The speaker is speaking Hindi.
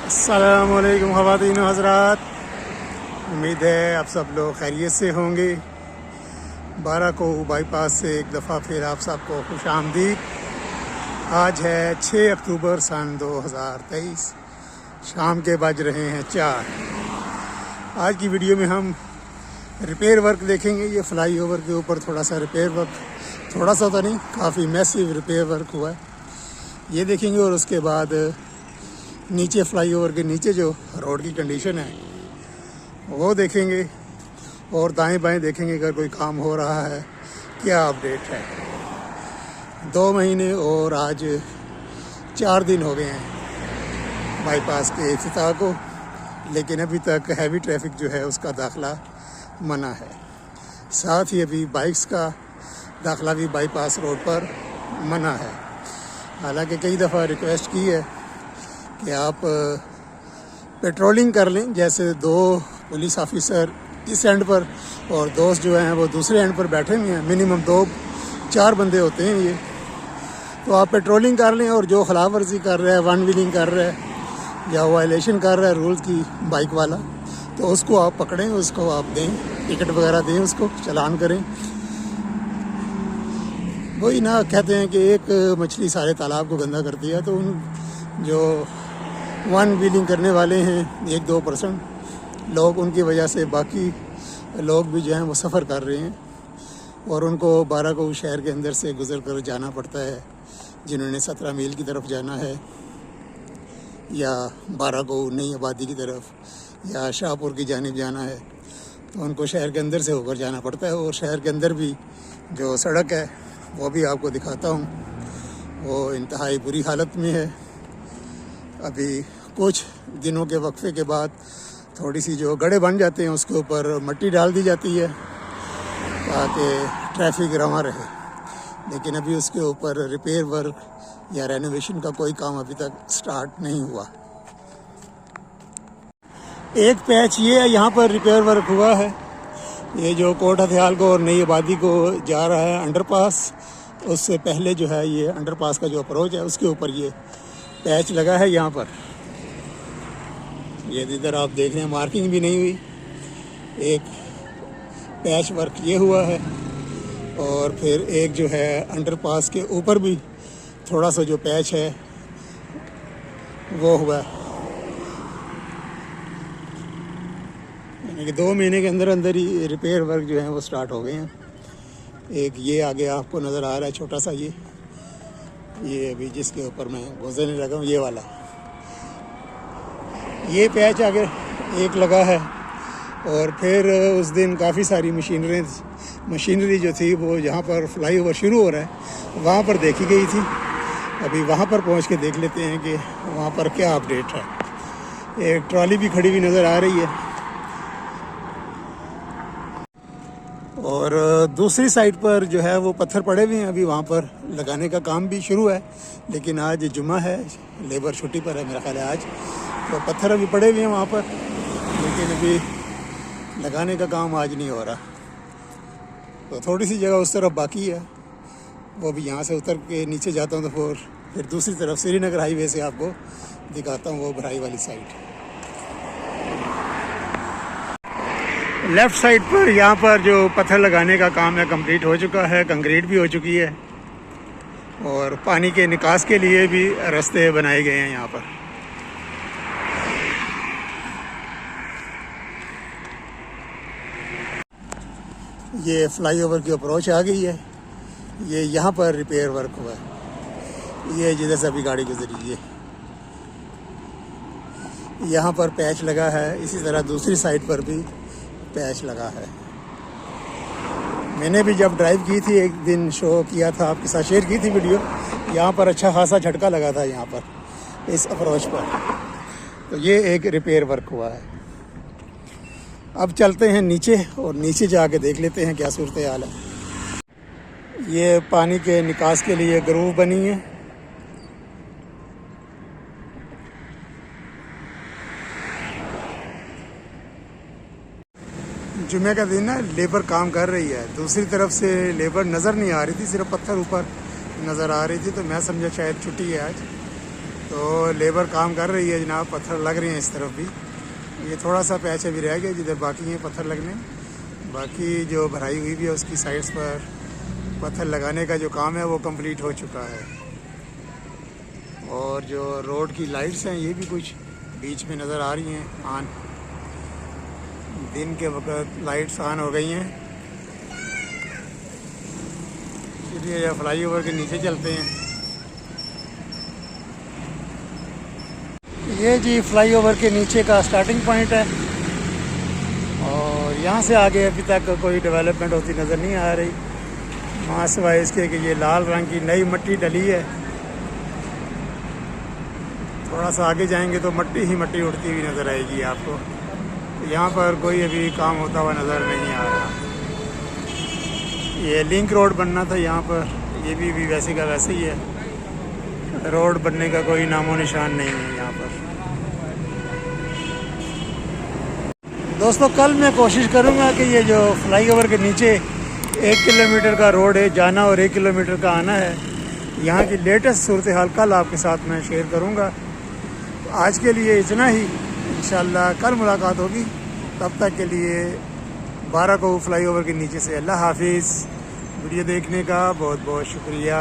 अस्सलामुअलैकुम ख़वातीन हज़रात, उम्मीद है आप सब लोग खैरियत से होंगे। 12 को बाईपास से एक दफ़ा फिर आप सबको खुश आमदीद। आज है 6 अक्टूबर सन 2023, शाम के बज रहे हैं 4। आज की वीडियो में हम रिपेयर वर्क देखेंगे। ये फ्लाई ओवर के ऊपर थोड़ा सा रिपेयर वर्क, थोड़ा सा तो नहीं, काफ़ी मैसिव रिपेयर वर्क हुआ है, ये देखेंगे। और उसके बाद नीचे फ्लाई ओवर के नीचे जो रोड की कंडीशन है वो देखेंगे, और दाएं बाएं देखेंगे अगर कोई काम हो रहा है, क्या अपडेट है। 2 महीने और आज 4 दिन हो गए हैं बाईपास के इफ्तिताह को, लेकिन अभी तक हैवी ट्रैफिक जो है उसका दाखिला मना है। साथ ही अभी बाइक्स का दाखिला भी बाईपास रोड पर मना है। हालांकि कई दफ़ा रिक्वेस्ट की है कि आप पेट्रोलिंग कर लें, जैसे 2 पुलिस ऑफिसर इस एंड पर और दोस्त जो हैं वो दूसरे एंड पर बैठे हुए हैं। मिनिमम 2-4 बंदे होते हैं ये, तो आप पेट्रोलिंग कर लें। और जो खिलाफ वर्जी कर रहा है, वन व्हीलिंग कर रहा है या वायलेशन कर रहा है रूल्स की बाइक वाला, तो उसको आप पकड़ें, उसको आप दें, टिकट वगैरह दें, उसको चालान करें। वही ना कहते हैं कि एक मछली सारे तालाब को गंदा करती है, तो उन जो वन व्हीलिंग करने वाले हैं 1-2% लोग, उनकी वजह से बाकी लोग भी जो हैं वो सफ़र कर रहे हैं, और उनको 12 को शहर के अंदर से गुज़र कर जाना पड़ता है। जिन्होंने 17 मील की तरफ जाना है, या 12 को नई आबादी की तरफ, या शाहपुर की जानिब जाना है, तो उनको शहर के अंदर से होकर जाना पड़ता है। और शहर के अंदर भी जो सड़क है वो भी आपको दिखाता हूँ, वो इंतहाई बुरी हालत में है। अभी कुछ दिनों के वक्फे के बाद थोड़ी सी जो गड्ढे बन जाते हैं उसके ऊपर मट्टी डाल दी जाती है ताकि ट्रैफिक रवा रहे, लेकिन अभी उसके ऊपर रिपेयर वर्क या रेनोवेशन का कोई काम अभी तक स्टार्ट नहीं हुआ। एक पैच ये है, यहाँ पर रिपेयर वर्क हुआ है। ये जो कोट हथियाल को और नई आबादी को जा रहा है अंडरपास, उससे पहले जो है ये अंडरपास का जो अप्रोच है उसके ऊपर ये पैच लगा है। यहाँ पर ये इधर आप देख रहे हैं, मार्किंग भी नहीं हुई, एक पैच वर्क ये हुआ है। और फिर एक जो है अंडरपास के ऊपर भी थोड़ा सा जो पैच है वो हुआ है। यानी कि 2 महीने के अंदर अंदर ही रिपेयर वर्क जो है वो स्टार्ट हो गए हैं। एक ये आगे आपको नज़र आ रहा है छोटा सा, ये अभी जिसके ऊपर मैं गुजरने लगा हूँ, ये वाला, ये पैच आगे एक लगा है। और फिर उस दिन काफ़ी सारी मशीनरी जो थी वो जहाँ पर फ्लाई ओवर शुरू हो रहा है वहाँ पर देखी गई थी। अभी वहाँ पर पहुँच के देख लेते हैं कि वहाँ पर क्या अपडेट है। एक ट्रॉली भी खड़ी हुई नज़र आ रही है, और दूसरी साइड पर जो है वो पत्थर पड़े हुए हैं। अभी वहाँ पर लगाने का काम भी शुरू है, लेकिन आज जुमा है, लेबर छुट्टी पर है मेरा ख्याल है आज, तो पत्थर अभी पड़े हुए हैं वहाँ पर, लेकिन अभी लगाने का काम आज नहीं हो रहा। तो थोड़ी सी जगह उस तरफ बाकी है, वो भी यहाँ से उतर के नीचे जाता हूँ तो फिर दूसरी तरफ श्रीनगर हाईवे से आपको दिखाता हूँ वो भराई वाली साइड। लेफ़्ट साइड पर यहाँ पर जो पत्थर लगाने का काम है कंप्लीट हो चुका है, कंक्रीट भी हो चुकी है, और पानी के निकास के लिए भी रास्ते बनाए गए हैं यहाँ पर। ये फ्लाई ओवर की अप्रोच आ गई है, ये यहाँ पर रिपेयर वर्क हुआ है। ये जिधर से अभी गाड़ी गुजरी है यहाँ पर पैच लगा है, इसी तरह दूसरी साइड पर भी पैच लगा है। मैंने भी जब ड्राइव की थी एक दिन, शो किया था, आपके साथ शेयर की थी वीडियो, यहाँ पर अच्छा खासा झटका लगा था यहाँ पर इस अप्रोच पर। तो ये एक रिपेयर वर्क हुआ है। अब चलते हैं नीचे, और नीचे जाके देख लेते हैं क्या सूरत हाल है। ये पानी के निकास के लिए ग्रूव बनी है। जुमे का दिन है, लेबर काम कर रही है, दूसरी तरफ से लेबर नज़र नहीं आ रही थी, सिर्फ पत्थर ऊपर नज़र आ रही थी, तो मैं समझा शायद छुट्टी है आज। तो लेबर काम कर रही है जनाब, पत्थर लग रहे हैं इस तरफ भी। ये थोड़ा सा पैच अभी रह गया जिधर बाकी हैं पत्थर लगने, बाकी जो भराई हुई भी है उसकी साइड्स पर पत्थर लगाने का जो काम है वो कंप्लीट हो चुका है। और जो रोड की लाइट्स हैं ये भी कुछ बीच में नज़र आ रही हैं ऑन, दिन के वक्त लाइट्स ऑन हो गई हैं। चलिए फ्लाईओवर के नीचे चलते हैं। ये जी फ्लाईओवर के नीचे का स्टार्टिंग पॉइंट है और यहाँ से आगे अभी तक कोई डेवलपमेंट होती नज़र नहीं आ रही, वहाँ सिवाय इसके कि ये लाल रंग की नई मिट्टी डली है। थोड़ा सा आगे जाएंगे तो मिट्टी ही मिट्टी उड़ती हुई नज़र आएगी आपको। यहाँ पर कोई अभी काम होता हुआ नज़र नहीं आ रहा। ये लिंक रोड बनना था यहाँ पर, ये भी वैसे का वैसे ही है, रोड बनने का कोई नामो निशान नहीं है यहाँ पर। दोस्तों कल मैं कोशिश करूँगा कि ये जो फ्लाईओवर के नीचे 1 किलोमीटर का रोड है जाना और 1 किलोमीटर का आना है, यहाँ की लेटेस्ट सूरत हाल कल आपके साथ मैं शेयर करूँगा। आज के लिए इतना ही, इंशाल्लाह कल मुलाकात होगी। तब तक के लिए 12 को फ्लाईओवर के नीचे से अल्लाह हाफिज़। वीडियो देखने का बहुत बहुत शुक्रिया।